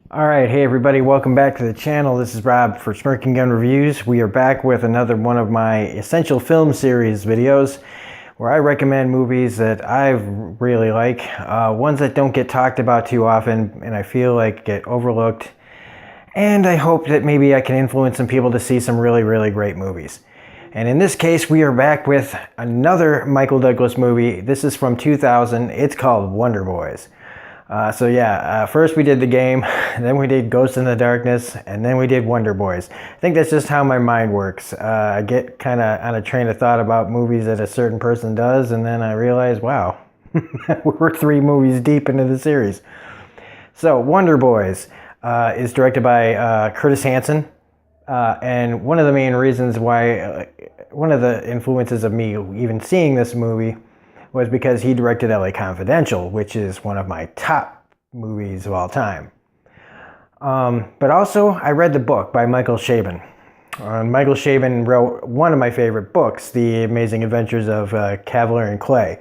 Alright, hey everybody, welcome back to the channel. This is Rob for Smirking Gun Reviews. We are back with another one of my Essential Film Series videos where I recommend movies that I really like, ones that don't get talked about too often and I feel like get overlooked, and I hope that maybe I can influence some people to see some really great movies. And in this case, we are back with another Michael Douglas movie. This is from 2000. It's called Wonder Boys. First we did The Game, then we did Ghost in the Darkness, and then we did Wonder Boys. I think that's just how my mind works. I get kind of on a train of thought about movies that a certain person does, and then I realize, wow, we're 3 movies deep into the series. So, Wonder Boys is directed by Curtis Hanson, and one of the main reasons why, one of the influences of me even seeing this movie was because he directed LA Confidential, which is one of my top movies of all time. But also, I read the book by Michael Chabon. Michael Chabon wrote one of my favorite books, The Amazing Adventures of Cavalier and Clay,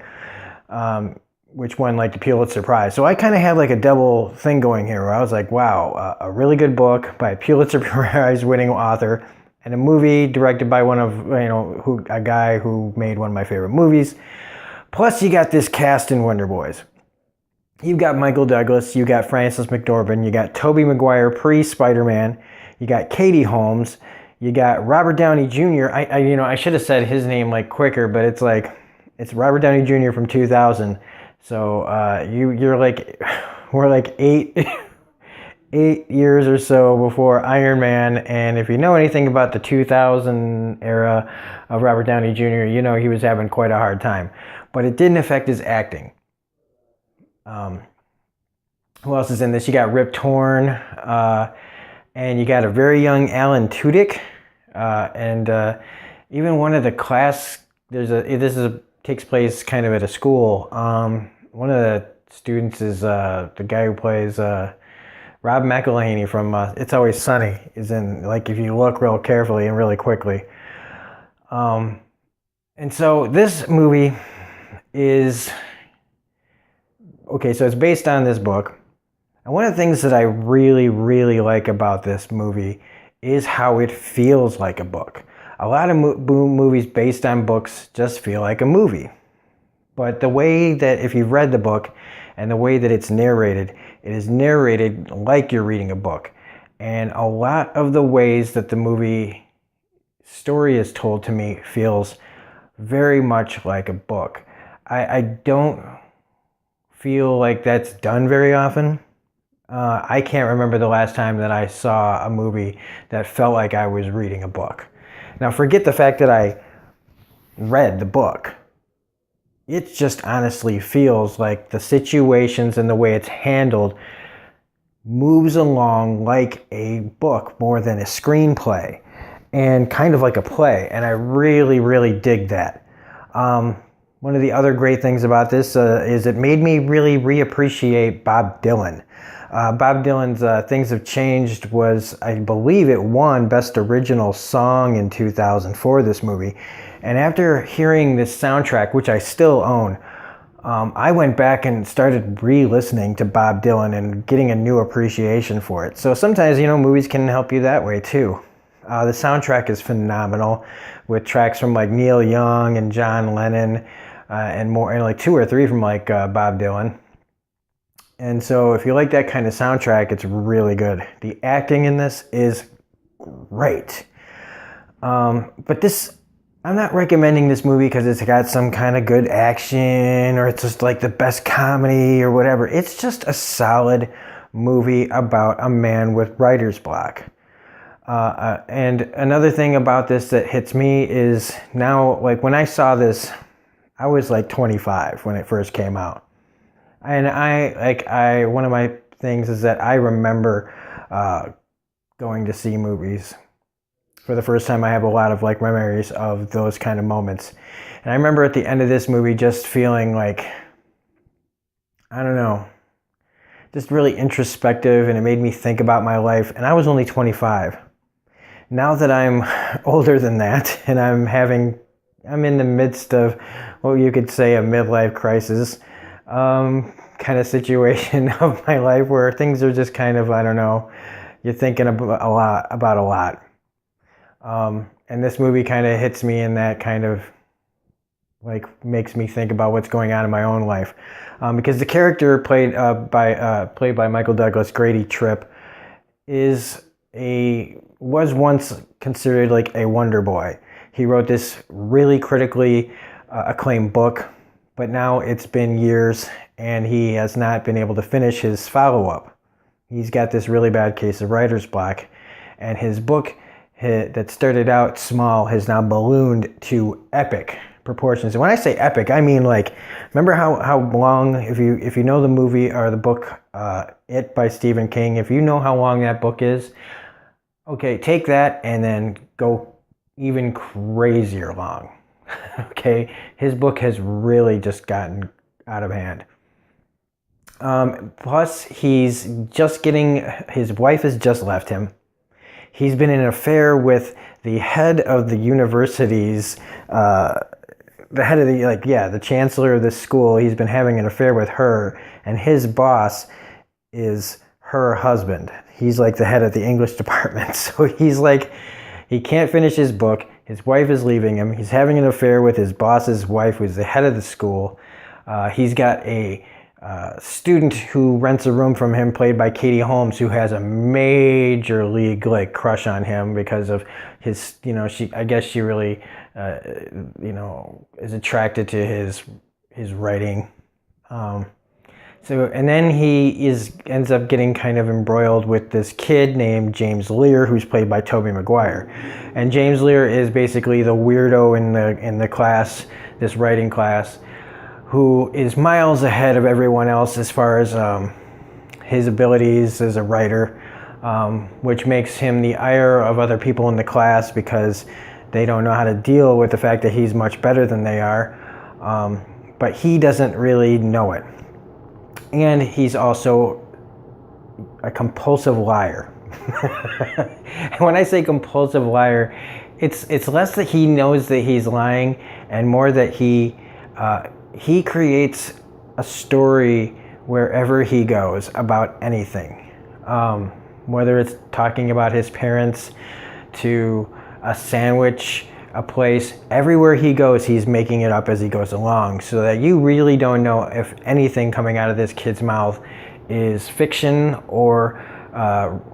which won like the Pulitzer Prize. So I kind of had like a double thing going here where I was like, wow, a really good book by a Pulitzer Prize winning author and a movie directed by a guy who made one of my favorite movies. Plus, you got this cast in Wonder Boys. You've got Michael Douglas, you got Frances McDormand, you got Tobey Maguire pre-Spider-Man, you got Katie Holmes, you got Robert Downey Jr. I should have said his name like quicker, but it's Robert Downey Jr. from 2000. So we're like eight years or so before Iron Man, and if you know anything about the 2000 era of Robert Downey Jr., you know he was having quite a hard time. But it didn't affect his acting. Who else is in this? You got Rip Torn, and you got a very young Alan Tudyk, and even one of the class. Takes place kind of at a school. One of the students is the guy who plays Rob McElhenney from It's Always Sunny. Is in, like, if you look real carefully and really quickly. And so this movie is okay, so it's based on this book, and one of the things that I really like about this movie is how it feels like a book. A lot of movies based on books just feel like a movie, but the way that, if you've read the book and the way that it's narrated, it is narrated like you're reading a book. And a lot of the ways that the movie story is told to me feels very much like a book. I don't feel like that's done very often. I can't remember the last time that I saw a movie that felt like I was reading a book. Now, forget the fact that I read the book. It just honestly feels like the situations and the way it's handled moves along like a book more than a screenplay, and kind of like a play, and I really dig that. One of the other great things about this is it made me really reappreciate Bob Dylan. Bob Dylan's Things Have Changed was, I believe it won Best Original Song in 2004, this movie. And after hearing this soundtrack, which I still own, I went back and started re-listening to Bob Dylan and getting a new appreciation for it. So sometimes, movies can help you that way too. The soundtrack is phenomenal, with tracks from like Neil Young and John Lennon, and more, and like 2 or 3 from like Bob Dylan. And so if you like that kind of soundtrack, it's really good. The acting in this is great. But I'm not recommending this movie because it's got some kind of good action or it's just like the best comedy or whatever. It's just a solid movie about a man with writer's block. And another thing about this that hits me is now, like when I saw this, I was like 25 when it first came out. And one of my things is that I remember going to see movies for the first time. I have a lot of like memories of those kind of moments. And I remember at the end of this movie just feeling like, I don't know, just really introspective, and it made me think about my life. And I was only 25. Now that I'm older than that, and I'm in the midst of what you could say a midlife crisis, kind of situation of my life where things are just kind of, I don't know, you're thinking about a lot. And this movie kind of hits me in that kind of like makes me think about what's going on in my own life. Because the character played by Michael Douglas, Grady Tripp, was once considered like a wonder boy. He wrote this really critically acclaimed book, but now it's been years and he has not been able to finish his follow-up. He's got this really bad case of writer's block, and his book that started out small has now ballooned to epic proportions. And when I say epic, I mean like, remember how long, if you know the movie or the book It by Stephen King, if you know how long that book is, okay, take that and then go even crazier long. Okay, his book has really just gotten out of hand. Plus, his wife has just left him. He's been in an affair with the head of the university's, the chancellor of the school. He's been having an affair with her, and his boss is her husband. He's like the head of the English department. So he's like, he can't finish his book. His wife is leaving him. He's having an affair with his boss's wife, who's the head of the school. He's got a student who rents a room from him, played by Katie Holmes, who has a major league like crush on him because of his, I guess she really, is attracted to his writing. And then he ends up getting kind of embroiled with this kid named James Lear, who's played by Tobey Maguire. And James Lear is basically the weirdo in the class, this writing class, who is miles ahead of everyone else as far as his abilities as a writer, which makes him the ire of other people in the class because they don't know how to deal with the fact that he's much better than they are. But he doesn't really know it. And he's also a compulsive liar. And when I say compulsive liar, it's less that he knows that he's lying and more that he creates a story wherever he goes about anything. Whether it's talking about his parents to a sandwich, a place, everywhere he goes, he's making it up as he goes along, so that you really don't know if anything coming out of this kid's mouth is fiction or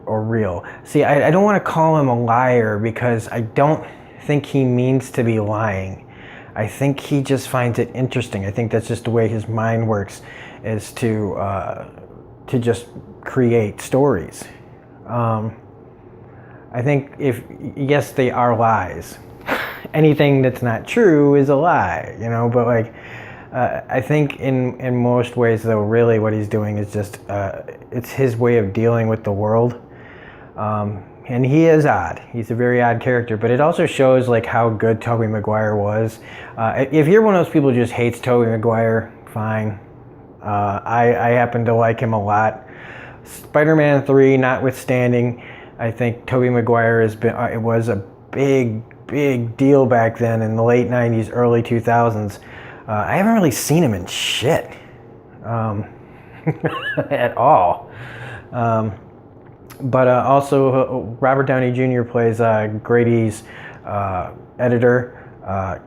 real. See, I don't want to call him a liar because I don't think he means to be lying. I think he just finds it interesting. I think that's just the way his mind works, is to just create stories. I think yes, they are lies. Anything that's not true is a lie, but like, I think in most ways though, really what he's doing is just, it's his way of dealing with the world. And he is odd. He's a very odd character, but it also shows like how good Tobey Maguire was. If you're one of those people who just hates Tobey Maguire, fine. I happen to like him a lot. Spider-Man 3 notwithstanding, I think Tobey Maguire it was a big deal back then in the late 90s, early 2000s. I haven't really seen him in shit at all. But also Robert Downey Jr. plays Grady's editor,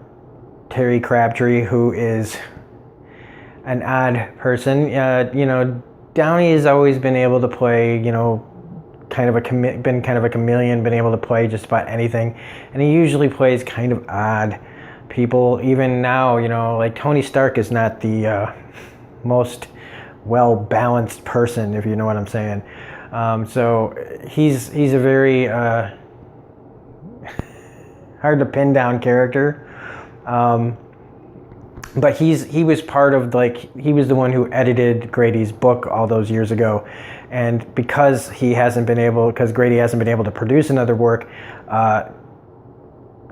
Terry Crabtree, who is an odd person. Downey has always been able to play, been kind of a chameleon, been able to play just about anything, and he usually plays kind of odd people. Even now, like Tony Stark is not the most well-balanced person, if you know what I'm saying. So he's a very hard to pin down character. But he was part of, he was the one who edited Grady's book all those years ago. And because Grady hasn't been able to produce another work,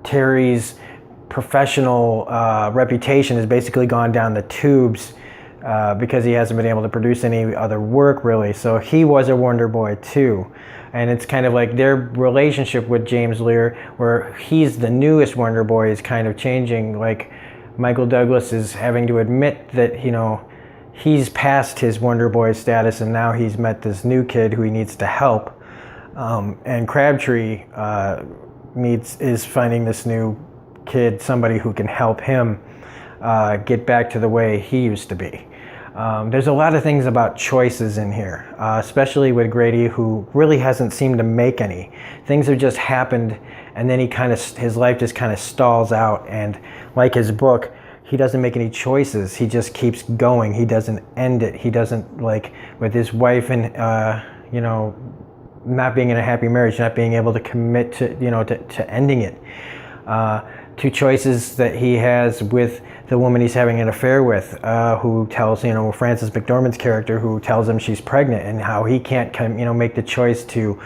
Terry's professional reputation has basically gone down the tubes because he hasn't been able to produce any other work really. So he was a Wonder Boy too. And it's kind of like their relationship with James Lear, where he's the newest Wonder Boy, is kind of changing. Like Michael Douglas is having to admit that, he's past his Wonder Boy status, and now he's met this new kid who he needs to help. And Crabtree is finding this new kid, somebody who can help him get back to the way he used to be. There's a lot of things about choices in here, especially with Grady, who really hasn't seemed to make any. Things have just happened, and then his life just kind of stalls out. And like his book, he doesn't make any choices. He just keeps going. He doesn't end it. He doesn't, like with his wife and not being in a happy marriage, not being able to commit to ending it. To choices that he has with the woman he's having an affair with, who tells, Frances McDormand's character, who tells him she's pregnant, and how he can't, make the choice to,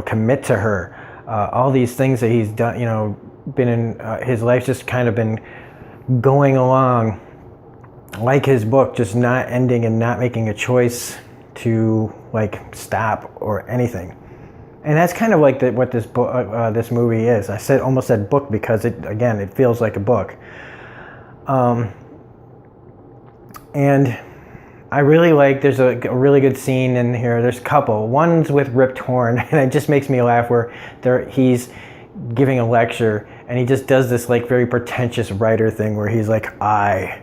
commit to her. All these things that he's done, been in his life's just kind of been going along like his book, just not ending and not making a choice to stop or anything. And that's kind of like what this book, this movie is. I almost said book because it feels like a book. And I really there's a really good scene in here. There's a couple. One's with Rip Torn, and it just makes me laugh where he's giving a lecture, and he just does this very pretentious writer thing where he's like, I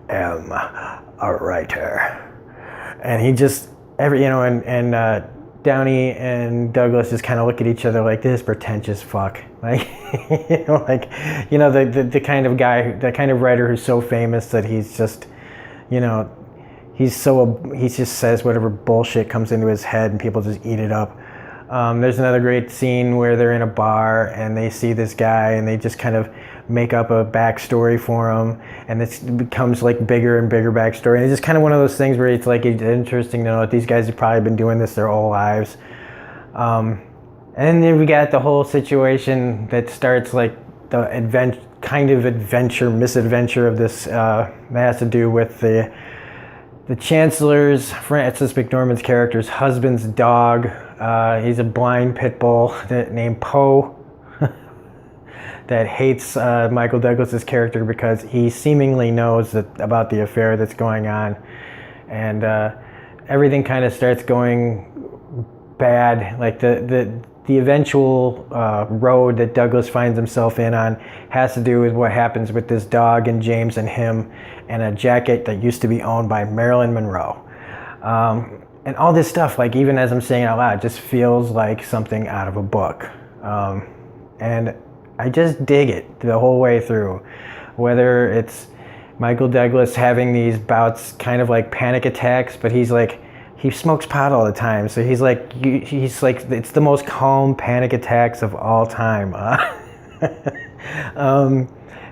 am a writer. And he just, Downey and Douglas just kind of look at each other like, this pretentious fuck. The kind of guy, the kind of writer who's so famous that he's just, he just says whatever bullshit comes into his head and people just eat it up. There's another great scene where they're in a bar and they see this guy and they just kind of make up a backstory for him, and it becomes bigger and bigger backstory. And it's just kind of one of those things where it's interesting to know that these guys have probably been doing this their whole lives. And then we got the whole situation that starts the misadventure of this that has to do with the Chancellor's, Frances McDormand's character's husband's dog. He's a blind pit bull named Poe that hates Michael Douglas's character because he seemingly knows about the affair that's going on, and everything kind of starts going bad. The eventual road that Douglas finds himself in on has to do with what happens with this dog and James and him, and a jacket that used to be owned by Marilyn Monroe. And all this stuff, even as I'm saying it out loud, just feels like something out of a book. And I just dig it the whole way through. Whether it's Michael Douglas having these bouts, kind of like panic attacks, but he smokes pot all the time. So he's it's the most calm panic attacks of all time.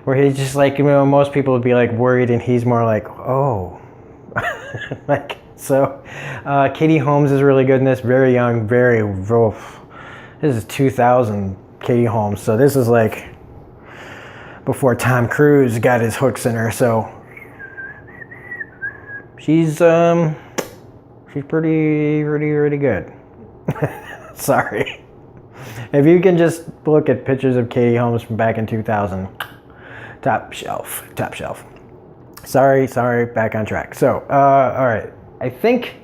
Where he's just most people would be worried, and he's more oh. So Katie Holmes is really good in this. Very young, very rough. This is 2000 Katie Holmes, so this is before Tom Cruise got his hooks in her. So she's pretty good. Sorry. If you can just look at pictures of Katie Holmes from back in 2000, top shelf. Sorry, back on track. So, all right. I think,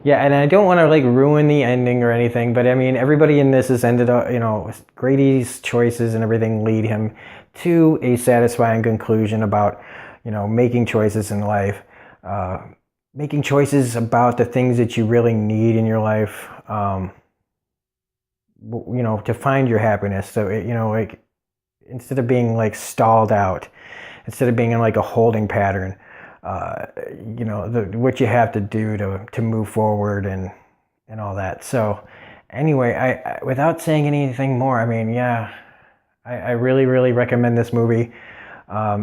and I don't want to ruin the ending or anything, but I mean, everybody in this has ended up, Grady's choices and everything lead him to a satisfying conclusion about, making choices in life, making choices about the things that you really need in your life, to find your happiness. So, instead of being stalled out, instead of being in a holding pattern, what you have to do to move forward and all that. So anyway, I without saying anything more, I mean, I really, really recommend this movie.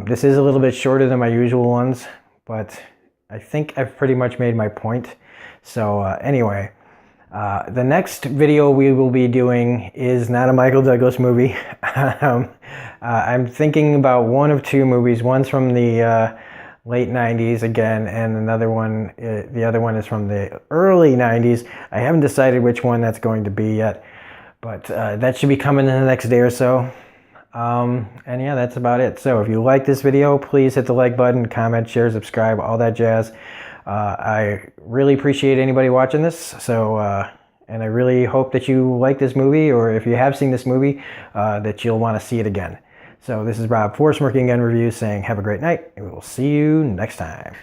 This is a little bit shorter than my usual ones, but I think I've pretty much made my point. So anyway, the next video we will be doing is not a Michael Douglas movie. I'm thinking about one of two movies. One's from the late 90s again, and the other one is from the early 90s. I haven't decided which one that's going to be yet, but that should be coming in the next day or so. And yeah, that's about it. So if you like this video, please hit the like button, comment, share, subscribe, all that jazz. I really appreciate anybody watching this. So, and I really hope that you like this movie, or if you have seen this movie, that you'll want to see it again. So this is Rob for Smirking Gun Reviews saying have a great night, and we will see you next time.